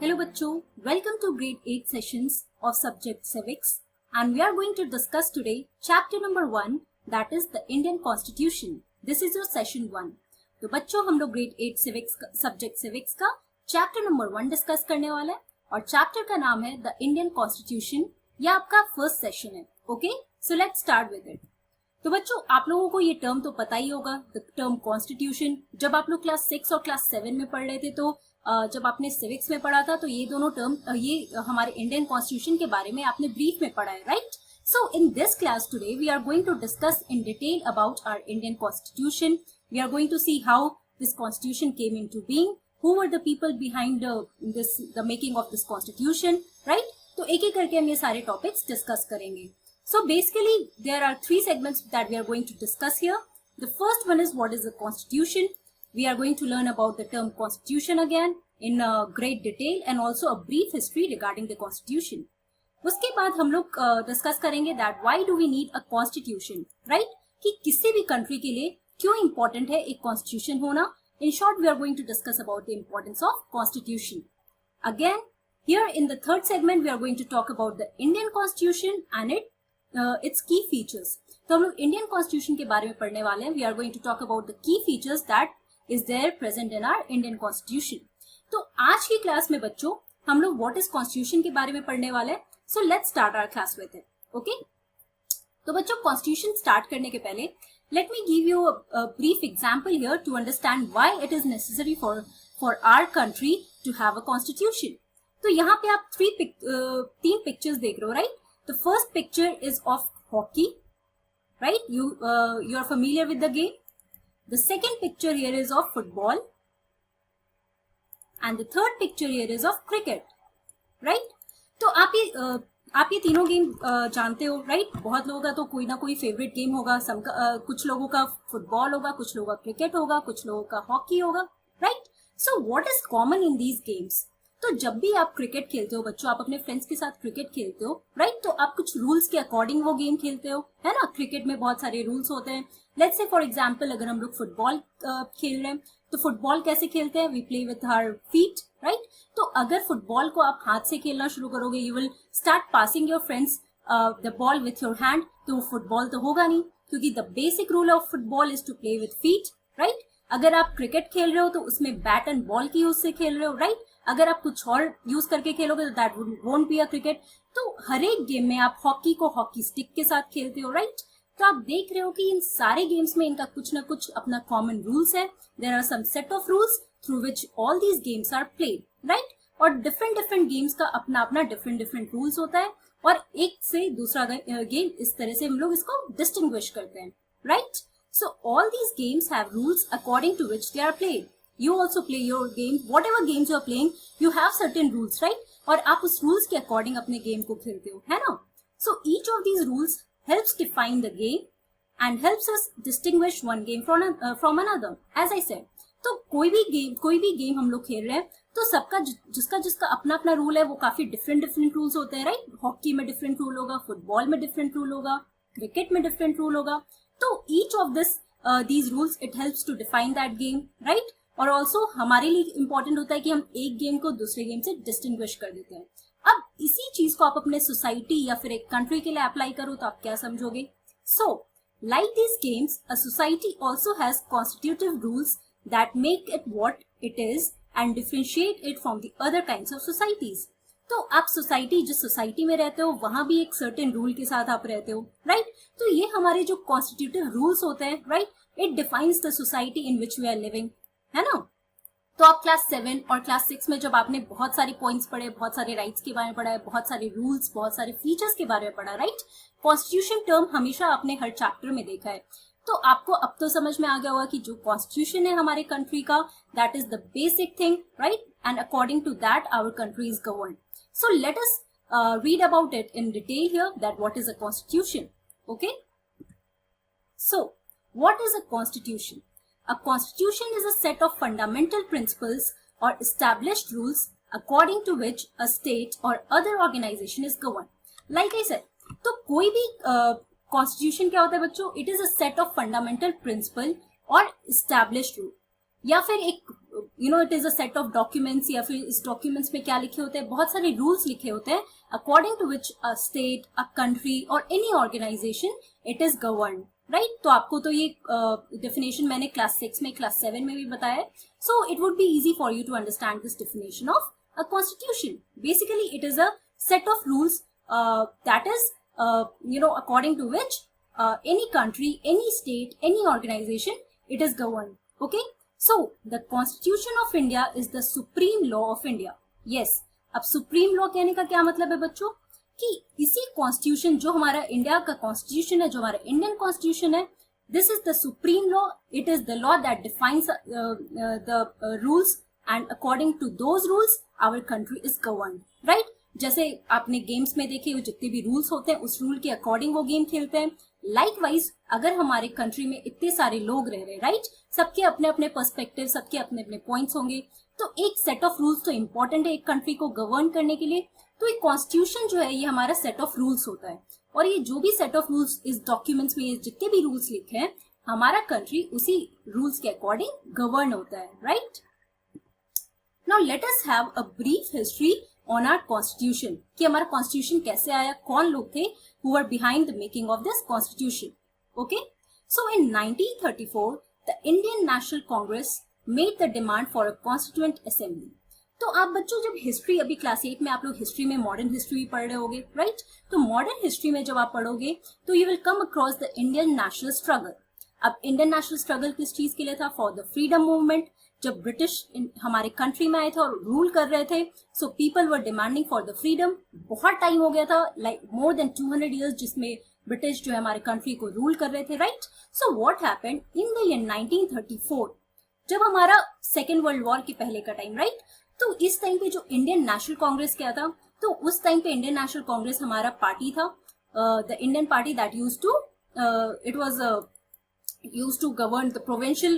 Hello bachcho, welcome to grade 8 sessions of subject civics and we are going to discuss today chapter number 1 that is the Indian Constitution. This is your session 1. तो बच्चों हम लोग grade 8 civics subject civics का chapter number 1 discuss करने वाले हैं और chapter का नाम है the Indian Constitution. यह आपका first session है. Okay, so let's start with it. तो बच्चों आप लोगों को ये टर्म तो पता ही होगा, द टर्म कॉन्स्टिट्यूशन. जब आप लोग क्लास 6 और क्लास 7 में पढ़ रहे थे तो जब आपने सिविक्स में पढ़ा था तो ये दोनों टर्म ये हमारे इंडियन कॉन्स्टिट्यूशन के बारे में आपने ब्रीफ में पढ़ा है, right? So in this class today we are going to discuss in detail about our Indian constitution. We are going to see how this constitution came into being, who were the people behind the making of this constitution, right? तो एक एक करके हम ये सारे topics discuss करेंगे. So basically there are three segments that we are going to discuss here. The first one is what is a constitution. We are going to learn about the term constitution again in great detail and also a brief history regarding the constitution. उसके बाद हम लोग discuss करेंगे that why do we need a constitution, right? कि किसी भी country के लिए क्यों इम्पोर्टेंट है एक कॉन्स्टिट्यूशन होना. In short, we are going to discuss about the importance of constitution. Again, here in the third segment, we are going to talk about the Indian Constitution and its key features. तो हम लोग Indian constitution के बारे में पढ़ने वाले हैं. We are going to talk about the key features that is there present in our Indian constitution. तो आज की क्लास में बच्चों हम लोग व्हाट इज कॉन्स्टिट्यूशन के बारे में पढ़ने वाले हैं. So let's start our class with it. Okay, तो बच्चों कॉन्स्टिट्यूशन स्टार्ट करने के पहले let me give you a brief example here to understand why it is necessary for our country to have a constitution. तो यहाँ पे आप तीन पिक्चर्स देख रहे हो, right? The first picture is of hockey, right? You are familiar with the game. The second picture here is of football, and the third picture here is of cricket, right? तो आप ये तीनों game जानते हो, right? बहुत लोगों का तो कोई ना कोई फेवरेट गेम होगा. कुछ लोगों का फुटबॉल होगा, कुछ लोगों का क्रिकेट होगा, कुछ लोगों का हॉकी होगा, right? So what is common in these games? तो जब भी आप क्रिकेट खेलते हो बच्चों, आप अपने फ्रेंड्स के साथ क्रिकेट खेलते हो, राइट? तो आप कुछ रूल्स के अकॉर्डिंग वो गेम खेलते हो, है ना? क्रिकेट में बहुत सारे रूल्स होते हैं. लेट्स से फॉर एग्जांपल अगर हम लोग फुटबॉल खेल रहे हैं तो फुटबॉल कैसे खेलते हैं? We play with our feet, right? तो अगर फुटबॉल को आप हाथ से खेलना शुरू करोगे, you will start passing your friends the ball with your hand, तो फुटबॉल तो होगा नहीं, क्योंकि the basic rule of football is to play with feet, right? अगर आप क्रिकेट खेल रहे हो तो उसमें बैट एंड बॉल की यूज से खेल रहे हो, राइट? अगर आप कुछ और यूज करके खेलोगे तो that won't be a cricket. तो हर एक गेम में आप हॉकी को हॉकी स्टिक के साथ खेलते हो, राइट? तो आप देख रहे हो कि इन सारे गेम्स में इनका कुछ ना कुछ अपना कॉमन रूल्स है. There are some set of rules through which all these games are played, right? और डिफरेंट गेम्स का अपना अपना डिफरेंट रूल्स होता है और एक से दूसरा गेम इस तरह से हम लोग इसको डिस्टिंग्विश करते हैं, right? So all these games have rules according to which they are played. You also play your game, whatever games you are playing, you have certain rules, right? और आप उस rules के according अपने game को खेलते हो, है ना? So each of these rules helps define the game and helps us distinguish one game from another. As I said, तो कोई भी game हम लोग खेल रहे हैं तो सबका जिसका अपना अपना रूल है वो काफी डिफरेंट रूल्स होते हैं, राइट? हॉकी में डिफरेंट रूल होगा, फुटबॉल में डिफरेंट रूल होगा, क्रिकेट में डिफरेंट रूल होगा. तो each of these rules it helps to define that game, right? और also हमारे लिए important होता है कि हम एक गेम को दूसरे गेम से डिस्टिंग्विश कर देते हैं. अब इसी चीज को आप अपने सोसाइटी या फिर एक कंट्री के लिए अप्लाई करो तो आप क्या समझोगे? So like these games, a society also has constitutive rules that make it what it is and differentiate it from the other kinds of societies. तो आप जिस सोसाइटी में रहते हो वहां भी एक सर्टेन रूल के साथ आप रहते हो, राइट? तो ये हमारे जो कॉन्स्टिट्यूटिव रूल्स होते हैं, right, it defines the society in which we are living, है ना? तो आप क्लास 7 और क्लास 6 में जब आपने बहुत सारे पॉइंट्स पढ़े, बहुत सारे राइट्स के बारे में पढ़ा है, बहुत सारे रूल्स, बहुत सारे फीचर्स के बारे में पढ़ा, राइट? कॉन्स्टिट्यूशन टर्म हमेशा आपने हर चैप्टर में देखा है. तो आपको अब तो समझ में आ गया होगा कि जो कॉन्स्टिट्यूशन है हमारे कंट्री का, that is the basic thing, right? And according to that our country is governed. So let us read about it in detail here, that what is a constitution, okay? So what is a constitution? A constitution is a set of fundamental principles or established rules according to which a state or other organization is governed. Like I said, तो कोई भी constitution क्या होता है बच्चों? It is a set of fundamental principle or established rule. या फिर एक it is a set of documents, या फिर इस डॉक्यूमेंट्स में क्या लिखे होते हैं, बहुत सारे रूल्स लिखे होते हैं according to which a state, a country और any organisation it is govern, right. तो आपको तो ये डेफिनेशन मैंने क्लास 6 में, क्लास 7 में भी बताया है, so it would be easy for you to understand this definition of a constitution. Basically it is a set of rules that is according to which any country, any state, any organization, it is governed. Okay, so the Constitution of India is the supreme law of India. Yes, अब supreme law कहने का क्या मतलब है बच्चों, कि इसी constitution, जो हमारा इंडिया का कॉन्स्टिट्यूशन है, जो हमारा इंडियन कॉन्स्टिट्यूशन है, this is the supreme law. It is the law that defines the rules, and according to those rules our country is governed, right. जैसे आपने गेम्स में देखे, जितने भी रूल्स होते हैं उस रूल के अकॉर्डिंग वो गेम खेलते हैं. लाइकवाइज अगर हमारे कंट्री में इतने सारे लोग रह रहे हैं, राइट, सबके अपने अपने पर्सपेक्टिव, सबके अपने अपने पॉइंट्स होंगे, तो एक सेट ऑफ रूल्स तो इंपॉर्टेंट है एक कंट्री को गवर्न करने के लिए. तो एक कॉन्स्टिट्यूशन जो है ये हमारा सेट ऑफ रूल्स होता है, और ये जो भी सेट ऑफ रूल्स इस डॉक्यूमेंट्स में, ये जितने भी रूल्स लिखे हैं, हमारा कंट्री उसी रूल्स के अकॉर्डिंग गवर्न होता है, right. Now let us have a brief history on our constitution, कि हमारा कॉन्स्टिट्यूशन कैसे आया, कौन लोग थे who were behind the making of this constitution. Okay, so in 1934 the Indian National Congress made the demand for a constituent assembly. तो आप बच्चों जब हिस्ट्री, अभी क्लास 8 में आप लोग हिस्ट्री में मॉडर्न हिस्ट्री पढ़ रहे होगे, राइट. तो मॉडर्न हिस्ट्री में जब आप पढ़ोगे तो you will come across the Indian national struggle. अब इंडियन नेशनल स्ट्रगल किस चीज के लिए था? For the freedom movement. जब ब्रिटिश हमारे कंट्री में आए थे और रूल कर रहे थे, so people were demanding for the freedom. बहुत टाइम हो गया था, लाइक मोर देन 200 years, जिसमें ब्रिटिश जो है हमारे कंट्री को रूल कर रहे थे, right. So what happened in the year 1934, जब हमारा सेकेंड वर्ल्ड वॉर के पहले का टाइम, राइट. तो इस टाइम पे जो इंडियन नेशनल कांग्रेस क्या था, तो उस टाइम पे इंडियन नेशनल कांग्रेस हमारा पार्टी था, the Indian party that used to it was used to govern the provincial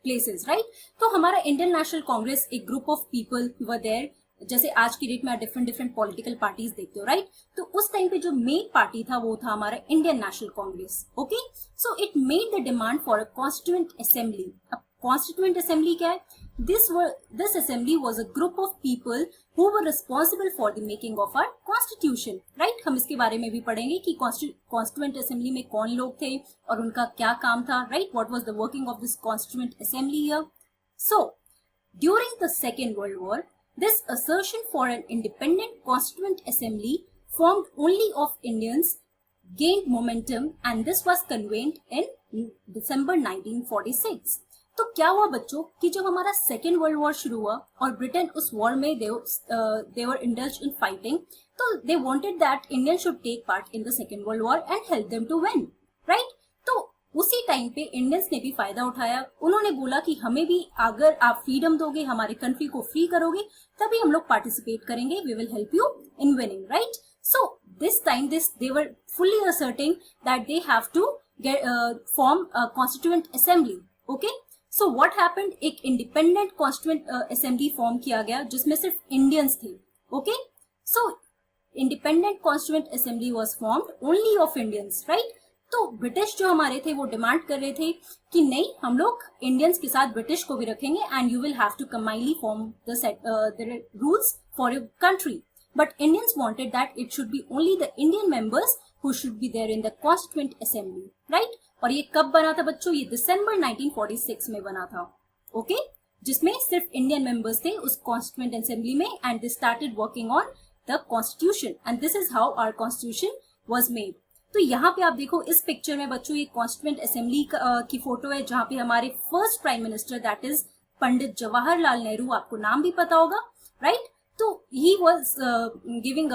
places, right. तो हमारा इंडियन नेशनल कांग्रेस एक group of people were there, जैसे आज की डेट में आप डिफरेंट डिफरेंट पॉलिटिकल पार्टीज देखते हो, राइट. तो उस टाइम पे जो मेन पार्टी था वो था हमारा Indian National Congress. Okay, so it made the demand for a constituent assembly. अब कॉन्स्टिट्यूएंट असेंबली क्या है? This assembly was a group of people who were responsible for the making of our constitution, right. हम इसके बारे में भी पढ़ेंगे कि constituent assembly में कौन लोग थे और उनका क्या काम था, right. What was the working of this constituent assembly here? So, during the Second World War, this assertion for an independent constituent assembly formed only of Indians gained momentum, and this was convened in December 1946. तो क्या हुआ बच्चों कि जब हमारा second world war शुरू हुआ और ब्रिटेन उस वॉर में they were indulged in fighting, तो they wanted that Indians should take part in the second world war and help them to win, right. तो उसी टाइम पे इंडियंस ने भी फायदा उठाया. उन्होंने बोला कि हमें भी अगर आप फ्रीडम दोगे, हमारे कंट्री को फ्री करोगे, तभी हम लोग पार्टिसिपेट करेंगे, we will help you in winning, right. So this time they were fully asserting that they have to form a constituent assembly. Okay, so what happened, एक इंडिपेंडेंट कॉन्स्टिट्यूएंट असेंबली फॉर्म किया गया जिसमें सिर्फ Indians थे. Okay, so independent constituent assembly was formed only of Indians, right. तो British जो हमारे थे वो डिमांड कर रहे थे कि नहीं, हम लोग इंडियंस के साथ ब्रिटिश को भी रखेंगे, and you will have to combinely form the rules for your country. But Indians wanted that it should be only the Indian members who should be there in the constituent assembly, right. और ये कब बना था बच्चों? ये दिसंबर 1946 में बना था. ओके, जिसमें सिर्फ इंडियन मेंबर्स थे उस कॉन्स्टिट्यूएंट असेंबली में, and they started working on the constitution, and this is how our constitution was made. तो यहाँ पे आप देखो इस पिक्चर में बच्चों, ये कॉन्स्टिट्यूएंट असेंबली की फोटो है, जहाँ पे हमारे first prime minister that is Pandit Jawaharlal Nehru, आपको नाम भी पता होगा, राइट. तो he was giving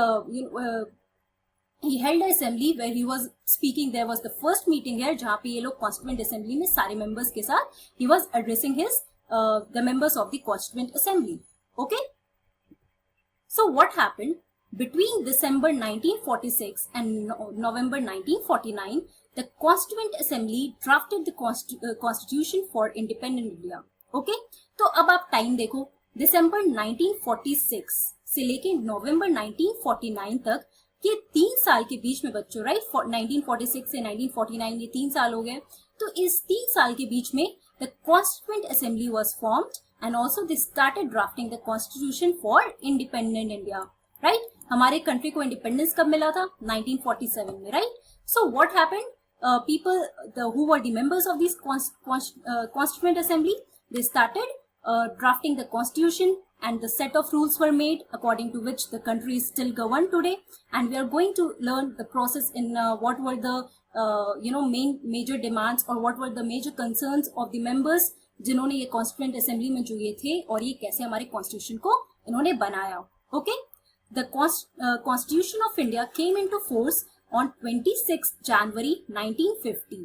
he held an assembly where he was speaking. There was the first meeting here जहाँ पे ये लोग constituent assembly में सारे members के साथ he was addressing his the members of the constituent assembly. Okay, so what happened between December 1946 and November 1949? The constituent assembly drafted the constitution for independent India. Okay, तो अब आप time देखो, दिसंबर 1946 से लेके नवंबर 1949 तक, ये 3 साल के बीच में बच्चों, राइट, 1946 से 1949 ये 3 साल हो गए. तो इस 3 साल के बीच में the Constituent Assembly was formed and also they started drafting the constitution for independent India. Right? हमारे country को independence कब मिला था? 1947 में. Right? So what happened? People who were the members of this Constituent Assembly, they started drafting the constitution, and the set of rules were made according to which the country is still governed today. And we are going to learn the process in what were the major demands or what were the major concerns of the members जिन्होंने ये constituent assembly में जो ये थे और ये कैसे हमारे कॉन्स्टिट्यूशन को इन्होंने बनाया. Okay, the constitution of India came into force on 26th January 1950.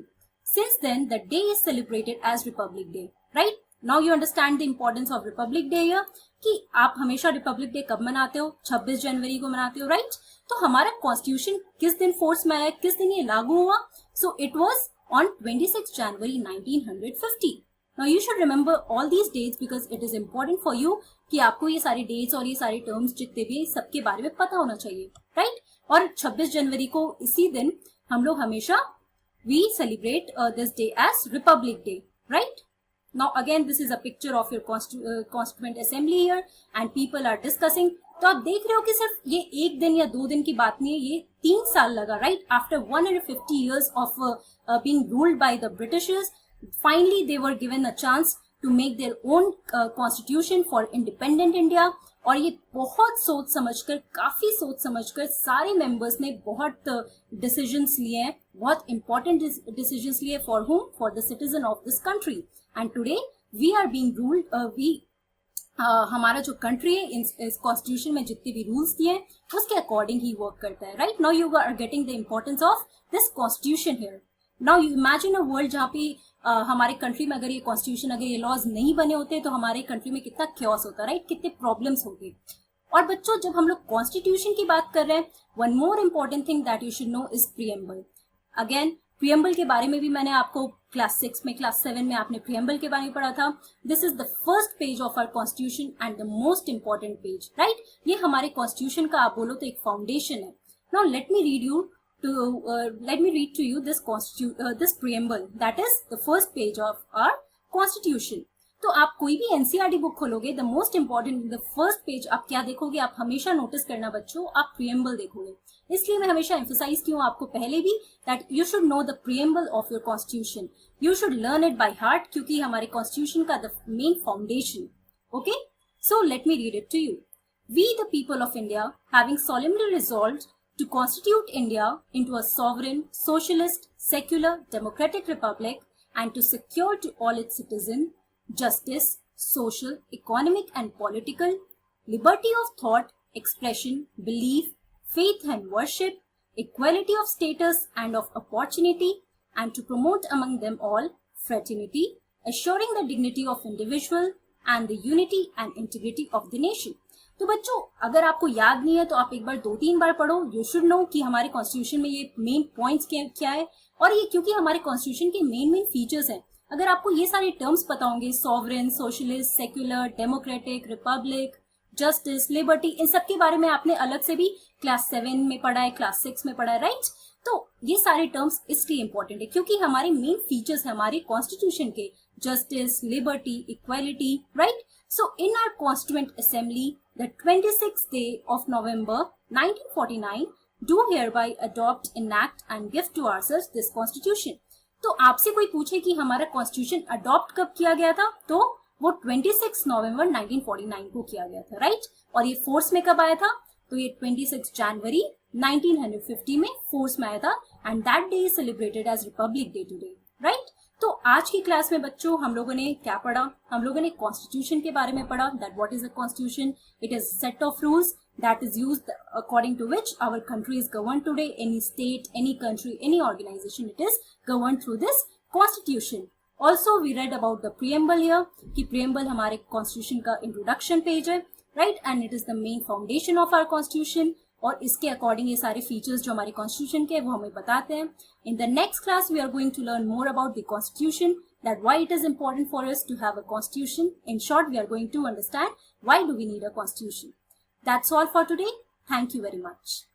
Since then, the day is celebrated as Republic Day. Right? Now you understand the importance of Republic Day here. कि आप हमेशा Republic Day कब मनाते हो? 26 जनवरी को मनाते हो, right? तो हमारा Constitution किस दिन फोर्स में आया, किस दिन ये लागू हुआ? So it was on 26 January 1950. Now you should remember all these dates because it is important for you कि आपको ये सारे dates और ये सारे terms जितने भी सबके बारे में पता होना चाहिए, right? और 26 जनवरी को इसी दिन हम लोग हमेशा we celebrate this day as Republic Day, right? Now again this is a picture of your Constituent Assembly here and people are discussing. तो आप देख रहे हो कि सिर्फ ये एक दिन या 2 दिन की बात नहीं है, ये 3 साल लगा, right? After 150 years of being ruled by the Britishers, finally they were given a chance to make their own constitution for independent India. और ये बहुत सोच समझकर, काफी सोच समझकर सारे मेंबर्स ने बहुत डिसीजंस लिए हैं, बहुत इंपॉर्टेंट डिसीजंस लिए. For whom? For the citizen of this country. And today we are being ruled. हमारा जो कंट्री है इस कॉन्स्टिट्यूशन में जितने भी रूल्स दिए हैं उसके अकॉर्डिंग ही वर्क करता है. Right? Now you are getting the importance of this constitution here. Now you imagine a world जहाँ पे हमारे कंट्री में अगर ये कॉन्स्टिट्यूशन, अगर ये लॉज नहीं बने होते तो हमारे कंट्री में कितना क्योस होता, राइट? कितने प्रॉब्लम्स होंगे. और बच्चों, जब हम लोग कॉन्स्टिट्यूशन की बात कर रहे हैं, one more important thing that you should no is preamble. Again preamble के बारे में भी मैंने आपको क्लास 6 में, क्लास 7 में आपने प्रीएम्बल के बारे में पढ़ा था. This is the first page of our constitution and the most important page, right? ये हमारे कॉन्स्टिट्यूशन का आप बोलो तो एक फाउंडेशन है. Now let me read to you this preamble, that is the first page of our constitution. तो आप कोई भी एनसीईआरटी बुक खोलोगे, the most important the first page आप क्या देखोगे? आप हमेशा नोटिस करना बच्चों, आप प्रीएम्बल देखोगे. इसलिए मैं हमेशा एम्फसाइज की हूँ आपको पहले भी that you should know the preamble of your constitution. You should learn it by heart क्योंकि हमारे कॉन्स्टिट्यूशन का the main foundation. Okay, so let me read it to you. We the people of India having solemnly resolved to constitute India into a sovereign, socialist, secular, democratic republic and to secure to all its citizens justice, social, economic and political, liberty of thought, expression, belief, faith and worship, equality of status and of opportunity, and to promote among them all fraternity, assuring the dignity of individual and the unity and integrity of the nation. तो बच्चों, अगर आपको याद नहीं है तो आप एक बार 2-3 बार पढ़ो. यू शुड नो कि हमारे कॉन्स्टिट्यूशन में ये मेन पॉइंट्स क्या है, और ये क्योंकि हमारे कॉन्स्टिट्यूशन के मेन फीचर्स हैं. अगर आपको ये सारे टर्म्स पता होंगे, sovereign, socialist, secular, democratic, republic, justice, liberty, इन सब के बारे में आपने अलग से भी क्लास 7 में पढ़ा है, क्लास 6 में पढ़ा है, राइट? तो ये सारे टर्म्स इसलिए इंपॉर्टेंट है क्योंकि हमारे मेन फीचर्स है हमारे कॉन्स्टिट्यूशन के, justice, liberty, equality, right? So in our constituent assembly the 26th day of November 1949 do hereby adopt, enact and give to ourselves this constitution. तो आपसे कोई पूछे कि हमारा कॉन्स्टिट्यूशन अडॉप्ट कब किया गया था, तो वो 26 नवंबर 1949 को किया गया था, राइट? और ये फोर्स में कब आया था? तो ये 26 जनवरी 1950 में फोर्स में आया था and that day is celebrated as Republic Day today, right? तो आज की क्लास में बच्चों हम लोगों ने क्या पढ़ा? हम लोगों ने कॉन्स्टिट्यूशन के बारे में पढ़ा, that what is a constitution. It is set of rules that is used according to which our country is governed today. Any state, any country, any organisation, it is governed through this constitution. Also we read about the preamble here कि preamble हमारे constitution का introduction page है, right? And it is the main foundation of our constitution. और इसके according ये सारे features जो हमारे कॉन्स्टिट्यूशन के वो हमें बताते हैं. In the next class we are going to learn more about the constitution, that why it is important for us to have a constitution. In short, we are going to understand why do we need a constitution. That's all for today. Thank you very much.